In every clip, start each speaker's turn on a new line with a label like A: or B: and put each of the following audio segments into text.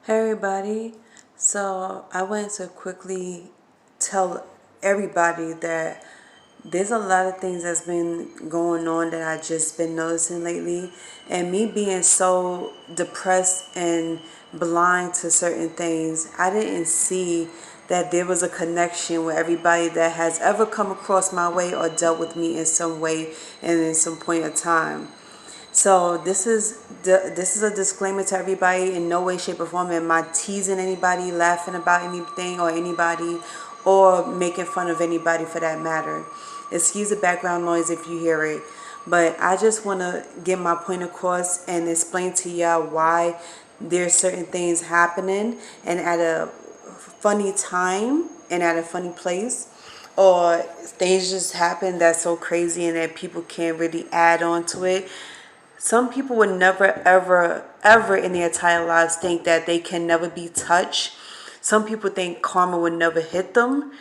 A: Hey everybody. So I wanted to quickly tell everybody that there's a lot of things that's been going on that I just been noticing lately, and me being so depressed and blind to certain things, I didn't see that there was a connection with everybody that has ever come across my way or dealt with me in some way and in some point of time. So this is a disclaimer to everybody. In no way, shape, or form am I teasing anybody, laughing about anything or anybody, or making fun of anybody for that matter. Excuse the background noise if you hear it, but I just want to get my point across and explain to y'all why there's certain things happening and at a funny time and at a funny place, or things just happen that's so crazy and that people can't really add on to it. Some people would never, ever, ever in their entire lives think that they can never be touched. Some people think karma would never hit them.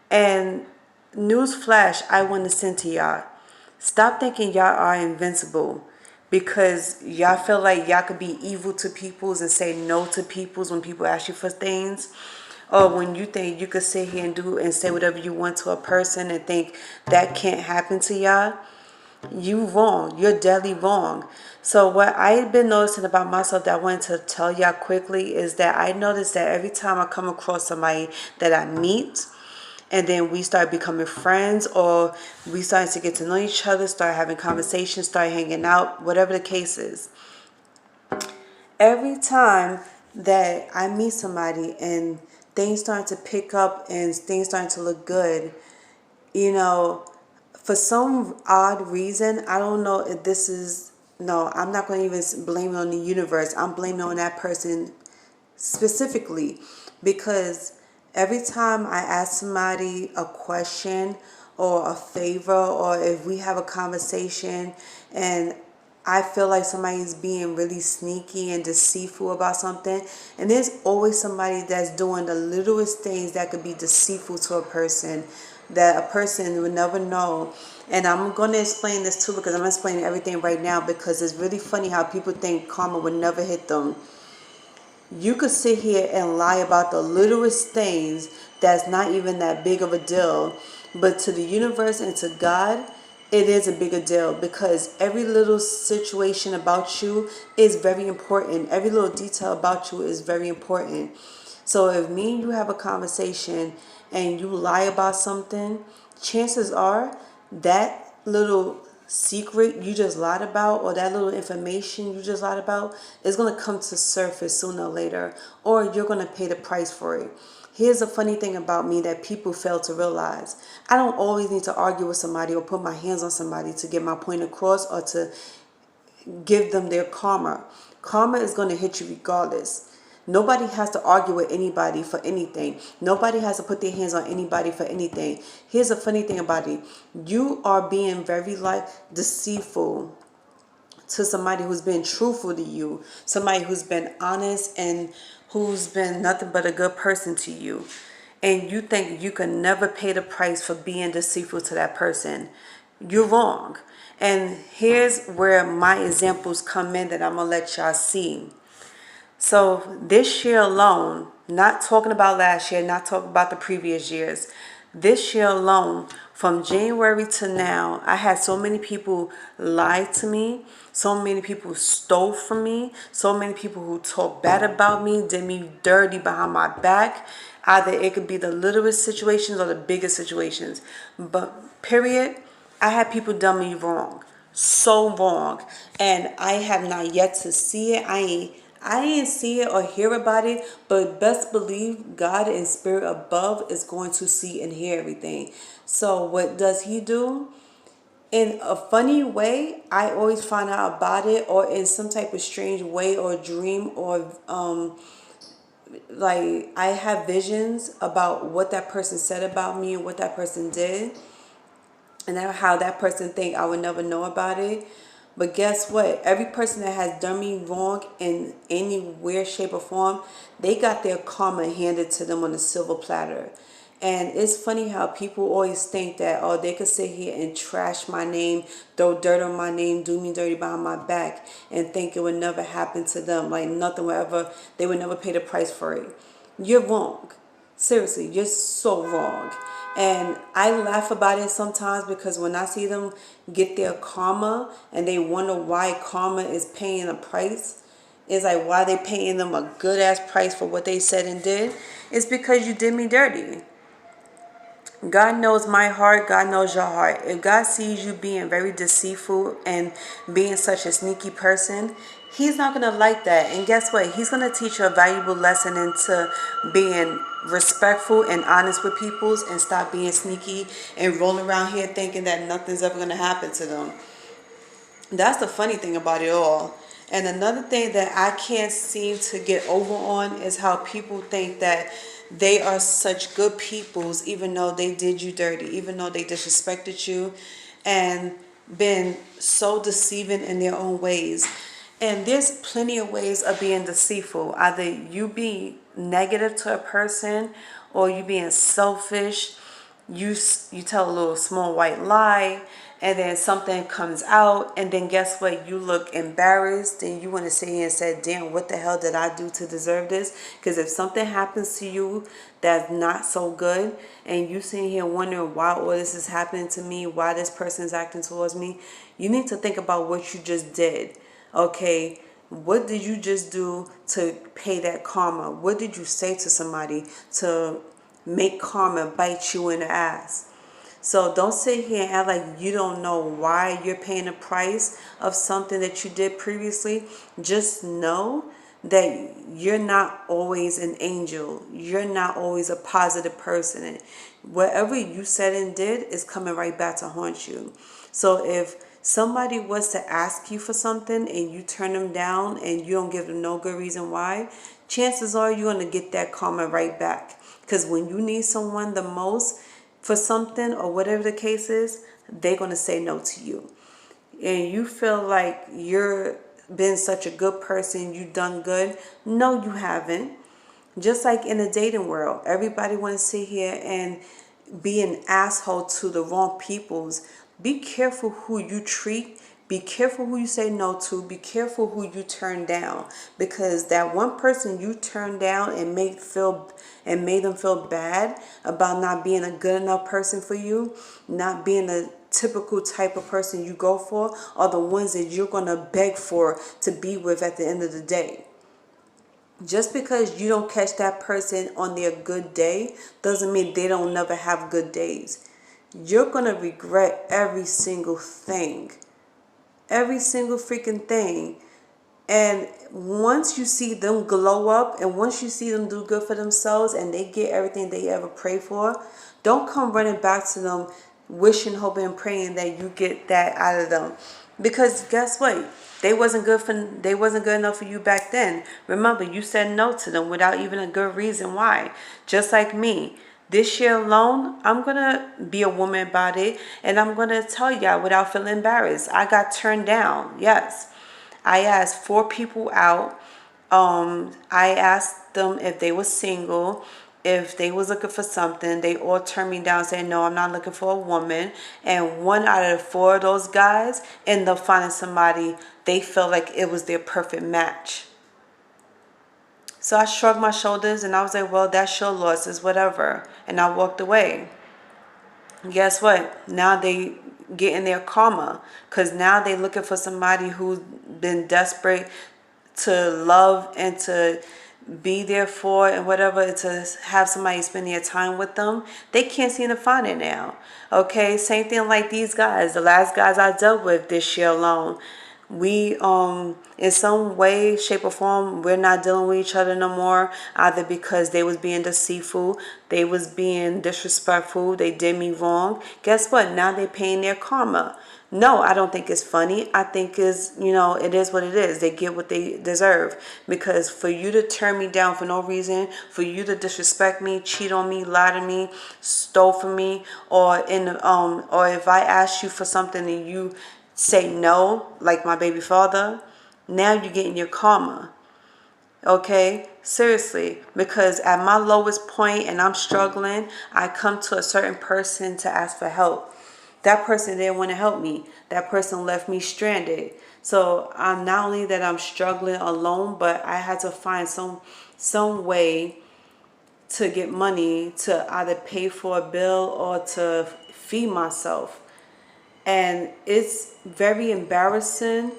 A: And newsflash, I want to send to y'all. Stop thinking y'all are invincible because y'all feel like y'all could be evil to peoples and say no to peoples when people ask you for things. Or when you think you could sit here and do and say whatever you want to a person and think that can't happen to y'all. You wrong. You're deadly wrong. So what I've been noticing about myself that I wanted to tell y'all quickly is that I notice that every time I come across somebody that I meet, and then we start becoming friends, or we start to get to know each other, start having conversations, start hanging out, whatever the case is. Every time that I meet somebody and things start to pick up and things starting to look good, you know, for some odd reason, I don't know if this is, no, I'm not going to even blame it on the universe. I'm blaming it on that person specifically because every time I ask somebody a question or a favor, or if we have a conversation and I feel like somebody's being really sneaky and deceitful about something, and there's always somebody that's doing the littlest things that could be deceitful to a person that a person would never know. And I'm going to explain this too because I'm explaining everything right now because it's really funny how people think karma would never hit them. You could sit here and lie about the littlest things that's not even that big of a deal, but to the universe and to God, it is a bigger deal because every little situation about you is very important. Every little detail about you is very important. So if me and you have a conversation and you lie about something, chances are that little secret you just lied about or that little information you just lied about is going to come to surface sooner or later, or you're going to pay the price for it. Here's the funny thing about me that people fail to realize. I don't always need to argue with somebody or put my hands on somebody to get my point across or to give them their karma. Karma is going to hit you regardless. Nobody has to argue with anybody for anything. Nobody has to put their hands on anybody for anything. Here's the funny thing about it. You are being very deceitful to somebody who's been truthful to you, somebody who's been honest and who's been nothing but a good person to you. And you think you can never pay the price for being deceitful to that person. You're wrong. And here's where my examples come in that I'm going to let y'all see. So this year alone, not talking about last year, not talking about the previous years, this year alone, from January to now, I had so many people lie to me, so many people stole from me, so many people who talk bad about me, did me dirty behind my back. Either it could be the littlest situations or the biggest situations. But period, I had people done me wrong. So wrong. And I have not yet to see it. I ain't see it or hear about it, but best believe God and spirit above is going to see and hear everything. So what does he do? In a funny way, I always find out about it, or in some type of strange way or dream, or like I have visions about what that person said about me and what that person did, and how that person think I would never know about it. But guess what? Every person that has done me wrong in any weird shape or form, they got their karma handed to them on a silver platter. And it's funny how people always think that, oh, they could sit here and trash my name, throw dirt on my name, do me dirty behind my back, and think it would never happen to them. Like nothing would ever, they would never pay the price for it. You're wrong. Seriously, you're so wrong. And I laugh about it sometimes because when I see them get their karma and they wonder why karma is paying a price, it's like why they paying them a good ass price for what they said and did. It's because you did me dirty. God knows my heart. God knows your heart. If God sees you being very deceitful and being such a sneaky person, He's not going to like that. And guess what? He's going to teach you a valuable lesson into being respectful and honest with people and stop being sneaky and rolling around here thinking that nothing's ever going to happen to them. That's the funny thing about it all. And another thing that I can't seem to get over on is how people think that they are such good peoples even though they did you dirty, even though they disrespected you and been so deceiving in their own ways. And there's plenty of ways of being deceitful. Either you be negative to a person or you being selfish. You tell a little small white lie and then something comes out and then guess what, you look embarrassed and you want to sit here and say, damn, what the hell did I do to deserve this? Because if something happens to you that's not so good and you sitting here wondering why all this is happening to me, why this person is acting towards me, you need to think about what you just did. Okay, what did you just do to pay that karma? What did you say to somebody to make karma bite you in the ass? So don't sit here and act like you don't know why you're paying the price of something that you did previously. Just know that you're not always an angel. You're not always a positive person. And whatever you said and did is coming right back to haunt you. So if somebody was to ask you for something and you turn them down and you don't give them no good reason why, chances are you're going to get that karma right back. Because when you need someone the most for something or whatever the case is, they're going to say no to you. And you feel like you're been such a good person, you done good. No, you haven't. Just like in the dating world, everybody want to sit here and be an asshole to the wrong peoples. Be careful who you treat. Be careful who you say no to. Be careful who you turn down. Because that one person you turned down and made them feel bad about not being a good enough person for you, not being a typical type of person you go for, are the ones that you're going to beg for to be with at the end of the day. Just because you don't catch that person on their good day doesn't mean they don't never have good days. You're going to regret every single thing. Every single freaking thing. And once you see them glow up and once you see them do good for themselves and they get everything they ever pray for, don't come running back to them wishing, hoping, and praying that you get that out of them. Because guess what? They wasn't good enough for you back then. Remember, you said no to them without even a good reason why. Just like me. This year alone, I'm going to be a woman about it. And I'm going to tell y'all without feeling embarrassed. I got turned down. Yes. I asked 4 people out. I asked them if they were single, if they was looking for something. They all turned me down saying, no, I'm not looking for a woman. And 1 out of the 4 of those guys ended up finding somebody they felt like it was their perfect match. So I shrugged my shoulders and I was like, well, that's your loss, is whatever. And I walked away. Guess what? Now they getting their karma because now they looking for somebody who's been desperate to love and to be there for and whatever, to have somebody spend their time with them. They can't seem to find it now. Okay, same thing like these guys. The last guys I dealt with this year alone, we in some way, shape, or form, we're not dealing with each other no more, either because they was being deceitful, they was being disrespectful, they did me wrong. Guess what? Now they paying their karma. No, I don't think it's funny. I think it is what it is. They get what they deserve. Because for you to turn me down for no reason, for you to disrespect me, cheat on me, lie to me, stole from me, or if I ask you for something and you say no, like my baby father, now you're getting your karma. Okay, seriously, because at my lowest point and I'm struggling, I come to a certain person to ask for help. That person didn't want to help me. That person left me stranded. So I'm not only that I'm struggling alone, but I had to find some way to get money to either pay for a bill or to feed myself. And it's very embarrassing,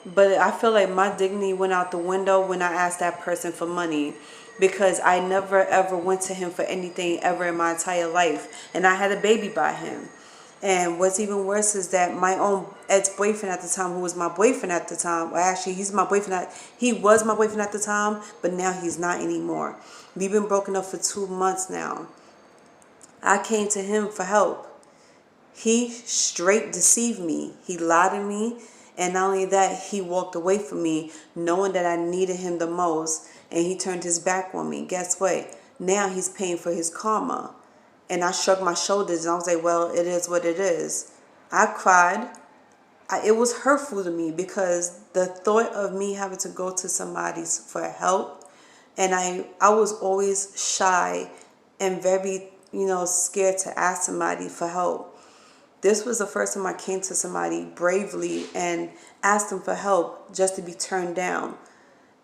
A: but I feel like my dignity went out the window when I asked that person for money, because I never ever went to him for anything ever in my entire life. And I had a baby by him. And what's even worse is that my own ex-boyfriend at the time, who was my boyfriend at the time, well, actually, he was my boyfriend at the time, but now he's not anymore. We've been broken up for 2 months now. I came to him for help. He straight deceived me. He lied to me. And not only that, he walked away from me knowing that I needed him the most. And he turned his back on me. Guess what? Now he's paying for his karma. And I shrugged my shoulders and I was like, well, it is what it is. I cried. It was hurtful to me because the thought of me having to go to somebody for help, and I was always shy and very, scared to ask somebody for help. This was the first time I came to somebody bravely and asked them for help just to be turned down.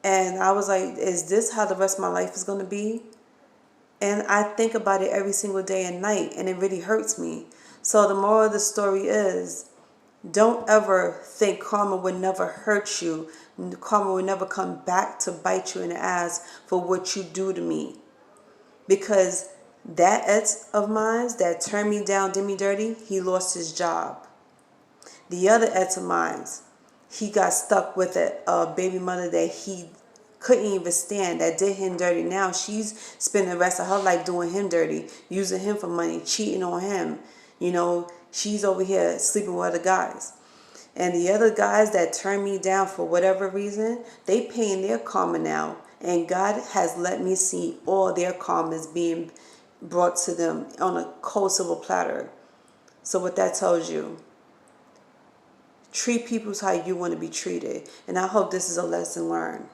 A: And I was like, is this how the rest of my life is going to be? And I think about it every single day and night, and it really hurts me. So the moral of the story is, don't ever think karma would never hurt you. Karma will never come back to bite you in the ass for what you do to me. Because that ex of mine that turned me down, did me dirty, he lost his job. The other ex of mine, he got stuck with a baby mother that he couldn't even stand, that did him dirty. Now she's spending the rest of her life doing him dirty, using him for money, cheating on him. She's over here sleeping with other guys. And the other guys that turned me down for whatever reason, they paying their karma now. And God has let me see all their karmas being brought to them on a cold silver platter. So what that tells you, treat people how you want to be treated. And I hope this is a lesson learned.